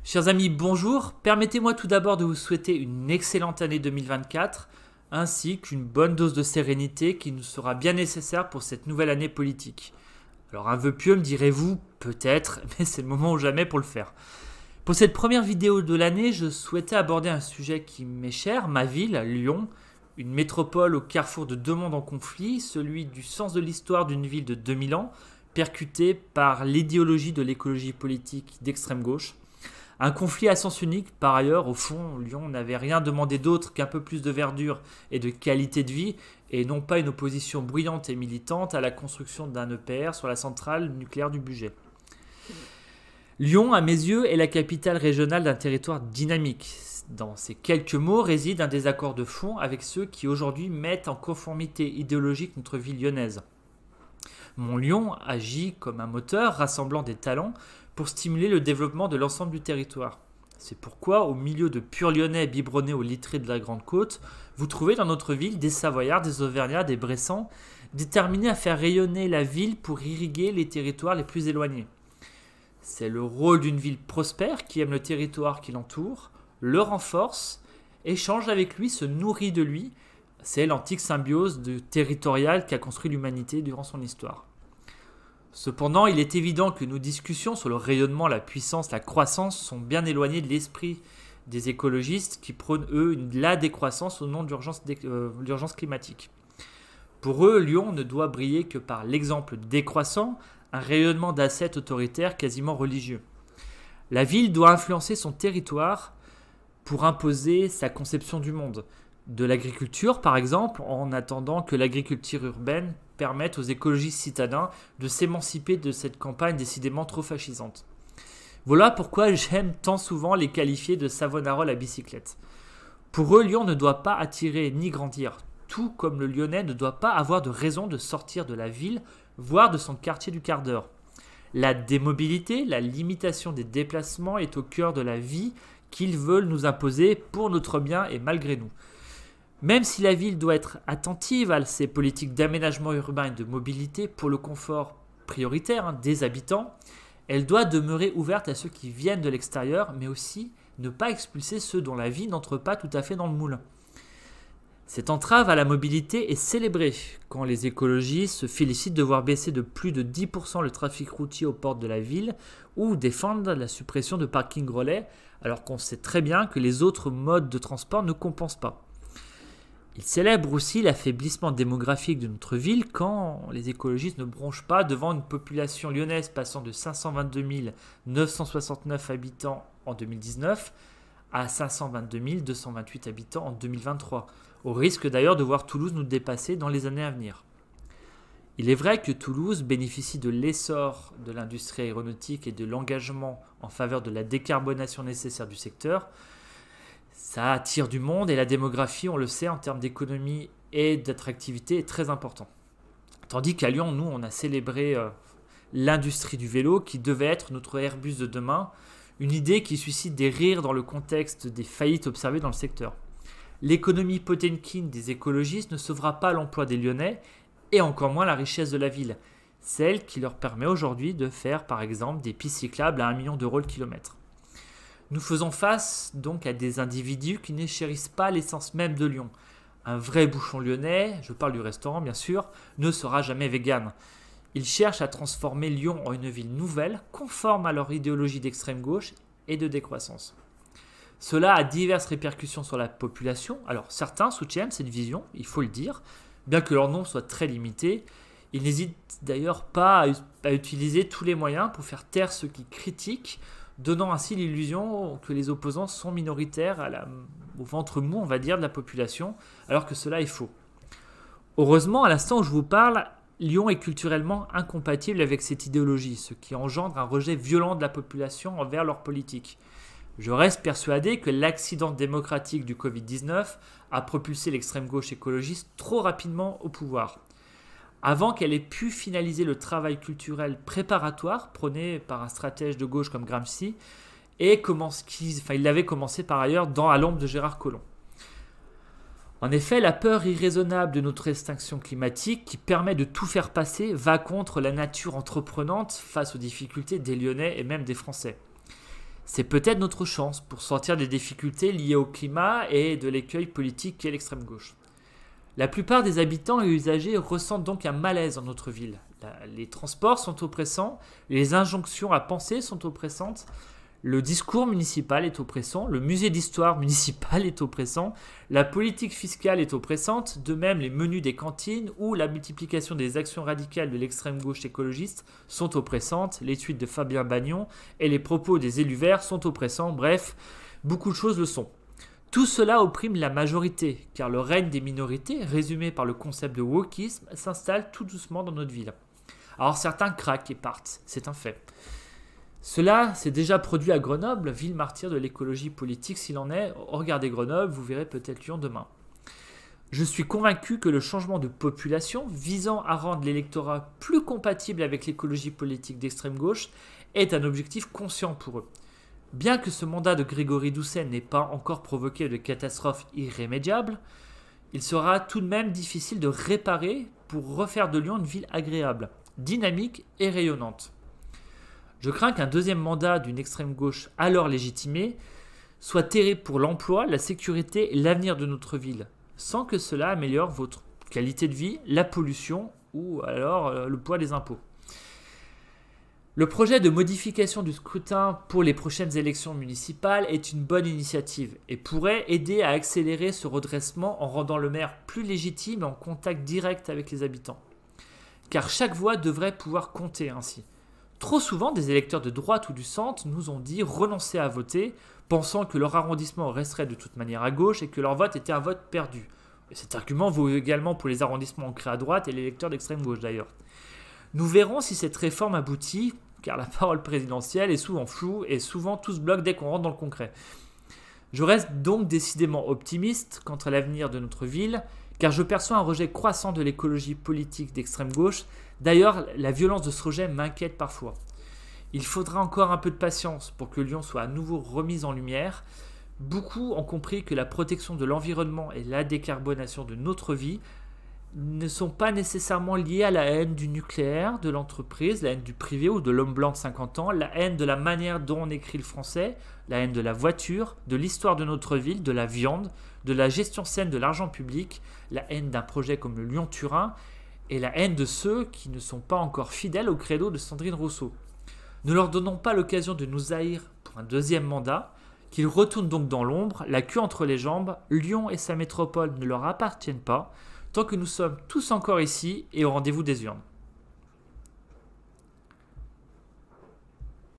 Chers amis, bonjour. Permettez-moi tout d'abord de vous souhaiter une excellente année 2024, ainsi qu'une bonne dose de sérénité qui nous sera bien nécessaire pour cette nouvelle année politique. Alors un vœu pieux, me direz-vous, peut-être, mais c'est le moment ou jamais pour le faire. Pour cette première vidéo de l'année, je souhaitais aborder un sujet qui m'est cher, ma ville, Lyon, une métropole au carrefour de deux mondes en conflit, celui du sens de l'histoire d'une ville de 2000 ans, percutée par l'idéologie de l'écologie politique d'extrême gauche. Un conflit à sens unique, par ailleurs, au fond, Lyon n'avait rien demandé d'autre qu'un peu plus de verdure et de qualité de vie, et non pas une opposition bruyante et militante à la construction d'un EPR sur la centrale nucléaire du budget. Lyon, à mes yeux, est la capitale régionale d'un territoire dynamique. Dans ces quelques mots réside un désaccord de fond avec ceux qui aujourd'hui mettent en conformité idéologique notre ville lyonnaise. Mon Lyon agit comme un moteur rassemblant des talents pour stimuler le développement de l'ensemble du territoire. C'est pourquoi, au milieu de purs Lyonnais biberonnés aux littrés de la Grande Côte, vous trouvez dans notre ville des Savoyards, des Auvergnats, des Bressans, déterminés à faire rayonner la ville pour irriguer les territoires les plus éloignés. C'est le rôle d'une ville prospère qui aime le territoire qui l'entoure, le renforce, échange avec lui, se nourrit de lui. C'est l'antique symbiose territoriale qu'a construit l'humanité durant son histoire. Cependant, il est évident que nos discussions sur le rayonnement, la puissance, la croissance sont bien éloignées de l'esprit des écologistes qui prônent, eux, la décroissance au nom de l'urgence climatique. Pour eux, Lyon ne doit briller que par l'exemple décroissant, un rayonnement d'assets autoritaires quasiment religieux. La ville doit influencer son territoire pour imposer sa conception du monde. De l'agriculture, par exemple, en attendant que l'agriculture urbaine permette aux écologistes citadins de s'émanciper de cette campagne décidément trop fascisante. Voilà pourquoi j'aime tant souvent les qualifier de Savonaroles à bicyclette. Pour eux, Lyon ne doit pas attirer ni grandir, tout comme le Lyonnais ne doit pas avoir de raison de sortir de la ville, voire de son quartier du quart d'heure. La démobilité, la limitation des déplacements est au cœur de la vie qu'ils veulent nous imposer pour notre bien et malgré nous. Même si la ville doit être attentive à ces politiques d'aménagement urbain et de mobilité pour le confort prioritaire des habitants, elle doit demeurer ouverte à ceux qui viennent de l'extérieur, mais aussi ne pas expulser ceux dont la vie n'entre pas tout à fait dans le moule. Cette entrave à la mobilité est célébrée quand les écologistes se félicitent de voir baisser de plus de 10% le trafic routier aux portes de la ville ou défendent la suppression de parkings relais alors qu'on sait très bien que les autres modes de transport ne compensent pas. Ils célèbrent aussi l'affaiblissement démographique de notre ville quand les écologistes ne bronchent pas devant une population lyonnaise passant de 522 969 habitants en 2019 à 522 228 habitants en 2023, au risque d'ailleurs de voir Toulouse nous dépasser dans les années à venir. Il est vrai que Toulouse bénéficie de l'essor de l'industrie aéronautique et de l'engagement en faveur de la décarbonation nécessaire du secteur. Ça attire du monde et la démographie, on le sait, en termes d'économie et d'attractivité est très important. Tandis qu'à Lyon, nous, on a célébré l'industrie du vélo qui devait être notre Airbus de demain, une idée qui suscite des rires dans le contexte des faillites observées dans le secteur. L'économie Potemkin des écologistes ne sauvera pas l'emploi des Lyonnais et encore moins la richesse de la ville, celle qui leur permet aujourd'hui de faire par exemple des pistes cyclables à 1 million d'euros le kilomètre. Nous faisons face donc à des individus qui ne chérissent pas l'essence même de Lyon. Un vrai bouchon lyonnais, je parle du restaurant bien sûr, ne sera jamais vegan. Ils cherchent à transformer Lyon en une ville nouvelle, conforme à leur idéologie d'extrême gauche et de décroissance. Cela a diverses répercussions sur la population. Alors certains soutiennent cette vision, il faut le dire, bien que leur nombre soit très limité. Ils n'hésitent d'ailleurs pas à utiliser tous les moyens pour faire taire ceux qui critiquent, donnant ainsi l'illusion que les opposants sont minoritaires au ventre mou, on va dire, de la population, alors que cela est faux. Heureusement, à l'instant où je vous parle, Lyon est culturellement incompatible avec cette idéologie, ce qui engendre un rejet violent de la population envers leur politique. Je reste persuadé que l'accident démocratique du Covid-19 a propulsé l'extrême gauche écologiste trop rapidement au pouvoir. Avant qu'elle ait pu finaliser le travail culturel préparatoire prôné par un stratège de gauche comme Gramsci, et il l'avait commencé par ailleurs à l'ombre de Gérard Collomb. En effet, la peur irraisonnable de notre extinction climatique, qui permet de tout faire passer, va contre la nature entreprenante face aux difficultés des Lyonnais et même des Français. C'est peut-être notre chance pour sortir des difficultés liées au climat et de l'écueil politique qu'est l'extrême gauche. La plupart des habitants et usagers ressentent donc un malaise dans notre ville. Les transports sont oppressants, les injonctions à penser sont oppressantes, le discours municipal est oppressant, le musée d'histoire municipal est oppressant, la politique fiscale est oppressante, de même les menus des cantines ou la multiplication des actions radicales de l'extrême gauche écologiste sont oppressantes, les tweets de Fabien Bagnon et les propos des élus verts sont oppressants, bref, beaucoup de choses le sont. Tout cela opprime la majorité, car le règne des minorités, résumé par le concept de wokisme, s'installe tout doucement dans notre ville. Alors certains craquent et partent, c'est un fait. Cela s'est déjà produit à Grenoble, ville martyre de l'écologie politique s'il en est. Regardez Grenoble, vous verrez peut-être Lyon demain. Je suis convaincu que le changement de population visant à rendre l'électorat plus compatible avec l'écologie politique d'extrême gauche est un objectif conscient pour eux. Bien que ce mandat de Grégory Doucet n'ait pas encore provoqué de catastrophe irrémédiable, il sera tout de même difficile de réparer pour refaire de Lyon une ville agréable, dynamique et rayonnante. Je crains qu'un deuxième mandat d'une extrême gauche alors légitimée soit terrible pour l'emploi, la sécurité et l'avenir de notre ville, sans que cela améliore votre qualité de vie, la pollution ou alors le poids des impôts. Le projet de modification du scrutin pour les prochaines élections municipales est une bonne initiative et pourrait aider à accélérer ce redressement en rendant le maire plus légitime et en contact direct avec les habitants. Car chaque voix devrait pouvoir compter ainsi. Trop souvent, des électeurs de droite ou du centre nous ont dit renoncer à voter, pensant que leur arrondissement resterait de toute manière à gauche et que leur vote était un vote perdu. Et cet argument vaut également pour les arrondissements ancrés à droite et les électeurs d'extrême gauche d'ailleurs. Nous verrons si cette réforme aboutit, car la parole présidentielle est souvent floue et souvent tout se bloque dès qu'on rentre dans le concret. Je reste donc décidément optimiste quant à l'avenir de notre ville, car je perçois un rejet croissant de l'écologie politique d'extrême gauche. D'ailleurs, la violence de ce rejet m'inquiète parfois. Il faudra encore un peu de patience pour que Lyon soit à nouveau remise en lumière. Beaucoup ont compris que la protection de l'environnement et la décarbonation de notre vie ne sont pas nécessairement liées à la haine du nucléaire, de l'entreprise, la haine du privé ou de l'homme blanc de 50 ans, la haine de la manière dont on écrit le français, la haine de la voiture, de l'histoire de notre ville, de la viande, de la gestion saine de l'argent public, la haine d'un projet comme le Lyon-Turin et la haine de ceux qui ne sont pas encore fidèles au credo de Sandrine Rousseau. Ne leur donnons pas l'occasion de nous haïr pour un deuxième mandat, qu'ils retournent donc dans l'ombre, la queue entre les jambes. Lyon et sa métropole ne leur appartiennent pas, tant que nous sommes tous encore ici et au rendez-vous des urnes.